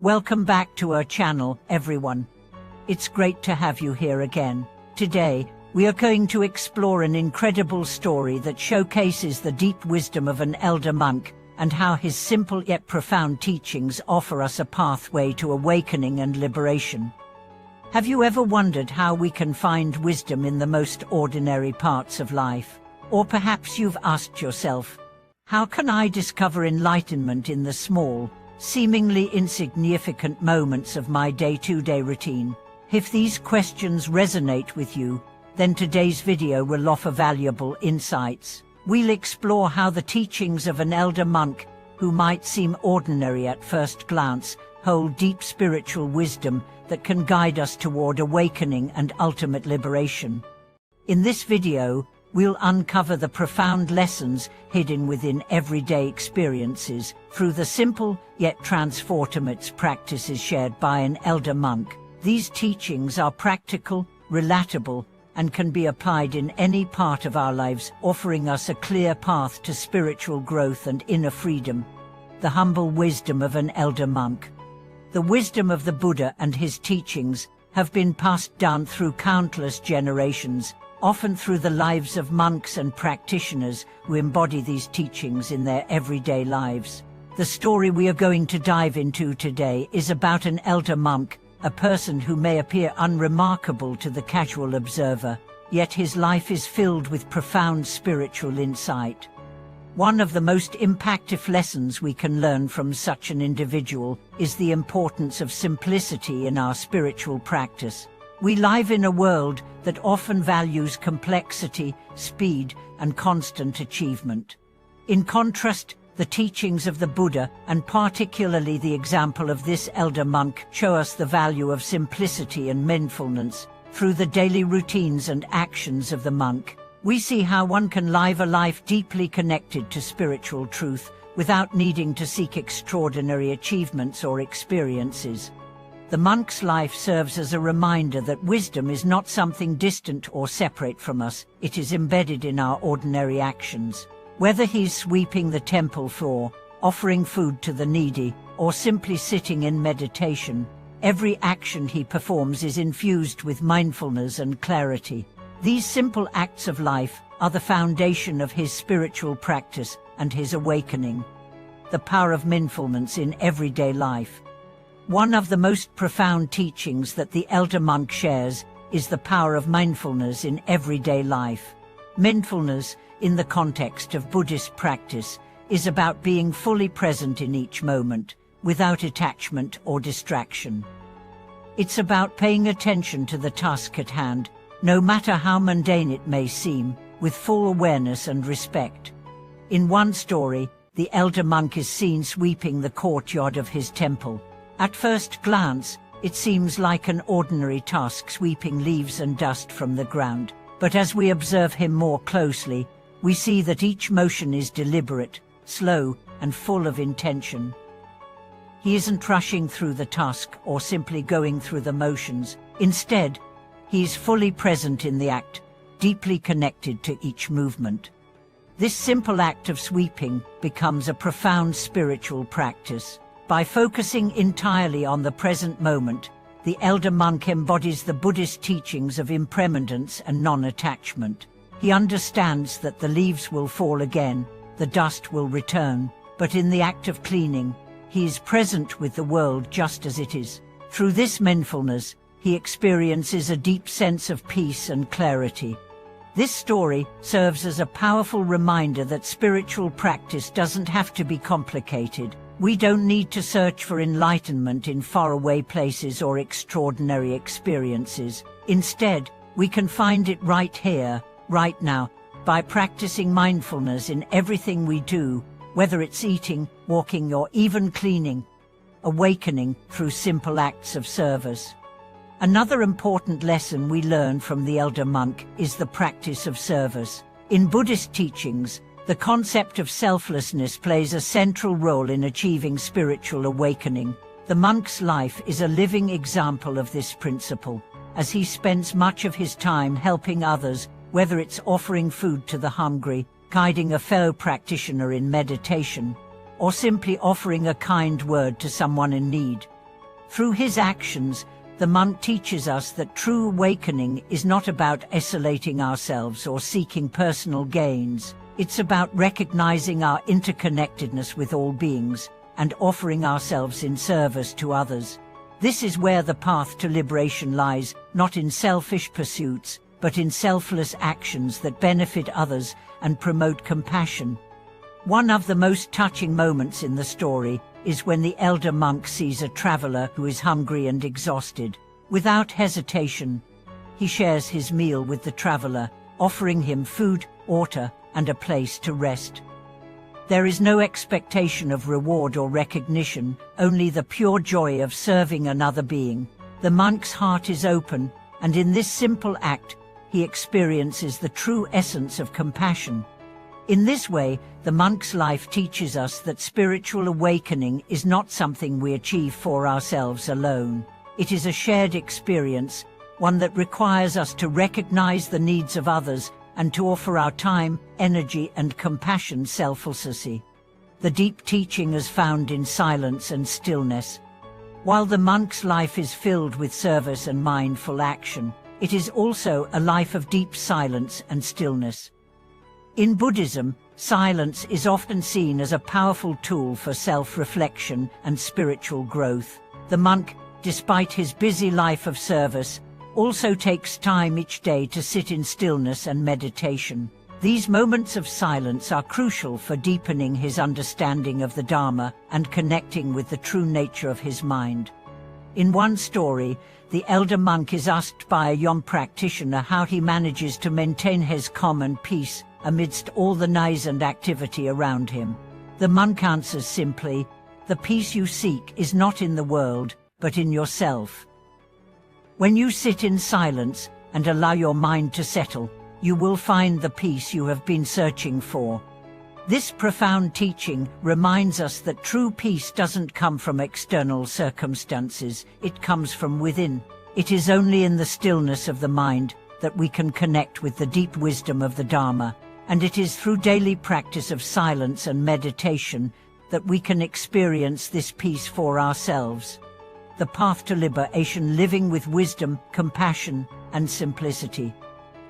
Welcome back to our channel, everyone. It's great to have you here again. Today, we are going to explore an incredible story that showcases the deep wisdom of an elder monk and how his simple yet profound teachings offer us a pathway to awakening and liberation. Have you ever wondered how we can find wisdom in the most ordinary parts of life? Or perhaps you've asked yourself, how can I discover enlightenment in the small, seemingly insignificant moments of my day-to-day routine? If these questions resonate with you, then today's video will offer valuable insights. We'll explore how the teachings of an elder monk, who might seem ordinary at first glance, hold deep spiritual wisdom that can guide us toward awakening and ultimate liberation. In this video, we'll uncover the profound lessons hidden within everyday experiences through the simple yet transformative practices shared by an elder monk. These teachings are practical, relatable, and can be applied in any part of our lives, offering us a clear path to spiritual growth and inner freedom. The humble wisdom of an elder monk. The wisdom of the Buddha and his teachings have been passed down through countless generations, often through the lives of monks and practitioners who embody these teachings in their everyday lives. The story we are going to dive into today is about an elder monk, a person who may appear unremarkable to the casual observer, yet his life is filled with profound spiritual insight. One of the most impactful lessons we can learn from such an individual is the importance of simplicity in our spiritual practice. We live in a world that often values complexity, speed, and constant achievement. In contrast, the teachings of the Buddha, and particularly the example of this elder monk, show us the value of simplicity and mindfulness. Through the daily routines and actions of the monk, we see how one can live a life deeply connected to spiritual truth without needing to seek extraordinary achievements or experiences. The monk's life serves as a reminder that wisdom is not something distant or separate from us, it is embedded in our ordinary actions. Whether he's sweeping the temple floor, offering food to the needy, or simply sitting in meditation, every action he performs is infused with mindfulness and clarity. These simple acts of life are the foundation of his spiritual practice and his awakening. The power of mindfulness in everyday life. One of the most profound teachings that the elder monk shares is the power of mindfulness in everyday life. Mindfulness, in the context of Buddhist practice, is about being fully present in each moment, without attachment or distraction. It's about paying attention to the task at hand, no matter how mundane it may seem, with full awareness and respect. In one story, the elder monk is seen sweeping the courtyard of his temple. At first glance, it seems like an ordinary task, sweeping leaves and dust from the ground. But as we observe him more closely, we see that each motion is deliberate, slow, and full of intention. He isn't rushing through the task or simply going through the motions. Instead, he is fully present in the act, deeply connected to each movement. This simple act of sweeping becomes a profound spiritual practice. By focusing entirely on the present moment, the elder monk embodies the Buddhist teachings of impermanence and non-attachment. He understands that the leaves will fall again, the dust will return, but in the act of cleaning, he is present with the world just as it is. Through this mindfulness, he experiences a deep sense of peace and clarity. This story serves as a powerful reminder that spiritual practice doesn't have to be complicated. We don't need to search for enlightenment in faraway places or extraordinary experiences. Instead, we can find it right here, right now, by practicing mindfulness in everything we do, whether it's eating, walking, or even cleaning. Awakening through simple acts of service. Another important lesson we learn from the elder monk is the practice of service. In Buddhist teachings, the concept of selflessness plays a central role in achieving spiritual awakening. The monk's life is a living example of this principle, as he spends much of his time helping others, whether it's offering food to the hungry, guiding a fellow practitioner in meditation, or simply offering a kind word to someone in need. Through his actions, the monk teaches us that true awakening is not about isolating ourselves or seeking personal gains. It's about recognizing our interconnectedness with all beings and offering ourselves in service to others. This is where the path to liberation lies, not in selfish pursuits, but in selfless actions that benefit others and promote compassion. One of the most touching moments in the story is when the elder monk sees a traveler who is hungry and exhausted. Without hesitation, he shares his meal with the traveler, offering him food, water, and a place to rest. There is no expectation of reward or recognition, only the pure joy of serving another being. The monk's heart is open, and in this simple act, he experiences the true essence of compassion. In this way, the monk's life teaches us that spiritual awakening is not something we achieve for ourselves alone. It is a shared experience, one that requires us to recognize the needs of others and to offer our time, energy, and compassion selflessly. The deep teaching is found in silence and stillness. While the monk's life is filled with service and mindful action, it is also a life of deep silence and stillness. In Buddhism, silence is often seen as a powerful tool for self-reflection and spiritual growth. The monk, despite his busy life of service, also takes time each day to sit in stillness and meditation. These moments of silence are crucial for deepening his understanding of the Dharma and connecting with the true nature of his mind. In one story, the elder monk is asked by a young practitioner how he manages to maintain his calm and peace amidst all the noise and activity around him. The monk answers simply, "The peace you seek is not in the world, but in yourself." When you sit in silence and allow your mind to settle, you will find the peace you have been searching for. This profound teaching reminds us that true peace doesn't come from external circumstances, it comes from within. It is only in the stillness of the mind that we can connect with the deep wisdom of the Dharma, and it is through daily practice of silence and meditation that we can experience this peace for ourselves. The path to liberation, living with wisdom, compassion, and simplicity.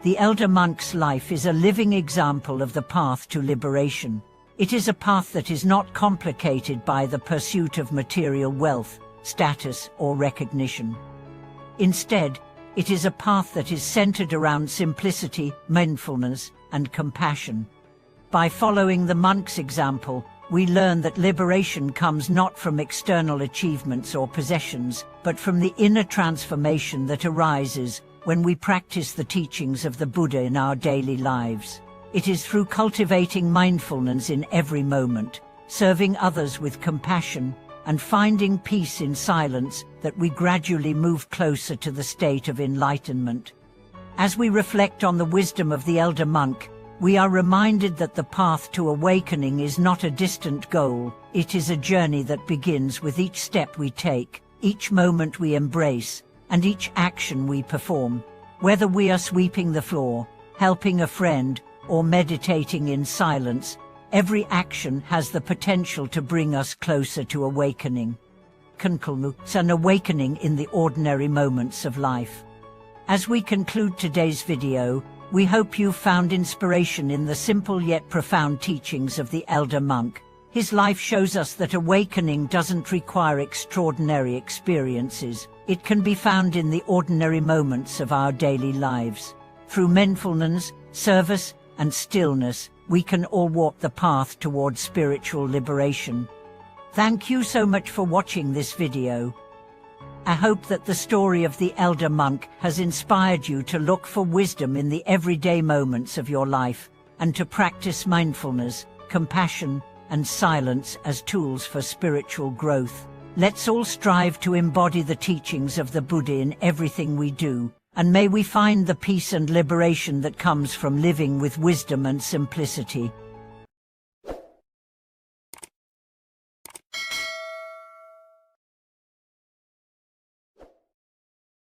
The elder monk's life is a living example of the path to liberation. It is a path that is not complicated by the pursuit of material wealth, status, or recognition. Instead, it is a path that is centered around simplicity, mindfulness, and compassion. By following the monk's example, we learn that liberation comes not from external achievements or possessions, but from the inner transformation that arises when we practice the teachings of the Buddha in our daily lives. It is through cultivating mindfulness in every moment, serving others with compassion, and finding peace in silence that we gradually move closer to the state of enlightenment. As we reflect on the wisdom of the elder monk, we are reminded that the path to awakening is not a distant goal. It is a journey that begins with each step we take, each moment we embrace, and each action we perform. Whether we are sweeping the floor, helping a friend, or meditating in silence, every action has the potential to bring us closer to awakening. It's an awakening in the ordinary moments of life. As we conclude today's video, we hope you found inspiration in the simple yet profound teachings of the elder monk. His life shows us that awakening doesn't require extraordinary experiences. It can be found in the ordinary moments of our daily lives. Through mindfulness, service, and stillness, we can all walk the path towards spiritual liberation. Thank you so much for watching this video. I hope that the story of the elder monk has inspired you to look for wisdom in the everyday moments of your life, and to practice mindfulness, compassion, and silence as tools for spiritual growth. Let's all strive to embody the teachings of the Buddha in everything we do, and may we find the peace and liberation that comes from living with wisdom and simplicity.